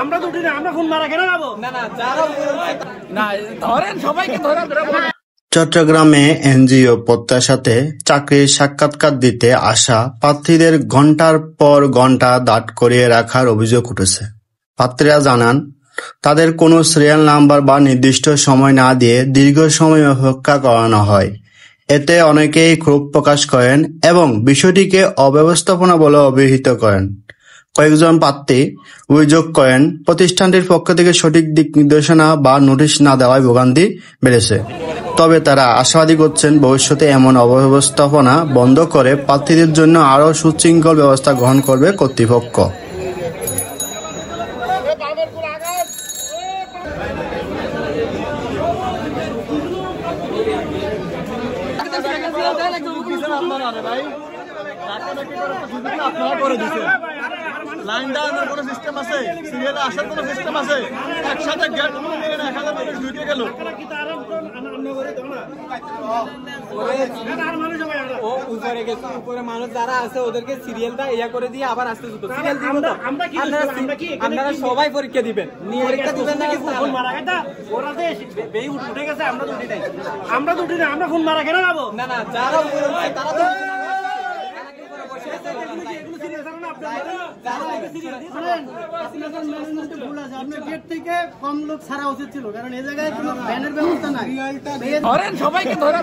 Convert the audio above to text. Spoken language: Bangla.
আমরা দুটি না, আমরা ফোন মারা কেন যাবো না না যারা না ধরেন সবাইকে ধরে চট্টগ্রামে এনজিও প্রত্যাশাতে চাকরির সাক্ষাৎকার দিতে আসা প্রার্থীদের ঘণ্টার পর ঘণ্টা দাঁড় করিয়ে রাখার অভিযোগ উঠেছে। প্রার্থীরা জানান, তাদের কোনো সিরিয়াল নাম্বার বা নির্দিষ্ট সময় না দিয়ে দীর্ঘ সময় অপেক্ষা করানো হয়। এতে অনেকেই ক্ষোভ প্রকাশ করেন এবং বিষয়টিকে অব্যবস্থাপনা বলে অভিহিত করেন। কয়েকজন প্রার্থী অভিযোগ করেন, প্রতিষ্ঠানটির পক্ষ থেকে সঠিক দিক নির্দেশনা বা নোটিশ না দেওয়ায় ভোগান্তি বেড়েছে। তবে তারা আশাবাদী করছেন, ভবিষ্যতে এমন অব্যবস্থাপনা বন্ধ করে প্রার্থীদের জন্য আরও সুশৃঙ্খল ব্যবস্থা গ্রহণ করবে কর্তৃপক্ষ। লাইন দেওয়ার কোনো সিস্টেম আছে, সিরিয়ালে আসার কোনো সিস্টেম আছে, একসাথে গেট ঢুকে গেল। উপরে মানুষ যারা আছে ওদেরকে সিরিয়ালটা ইয়া করে দিয়ে আবার আসতে দিত। সিরিয়াল দিব তো আপনারা সবাই পরীক্ষা দিবেন, পরীক্ষা দিবেন না ফোন মারা গেছে ওরা বেই উঠে গেছে। আমরা দুটি না, আমরা ফোন মারা কেন যাবো না না যারা তারা তো কম লোক ছাড়া উচিত ছিল, কারণ এই জায়গায় কোনো ভ্যানের ব্যবস্থা নাই। সবাইকে ধরে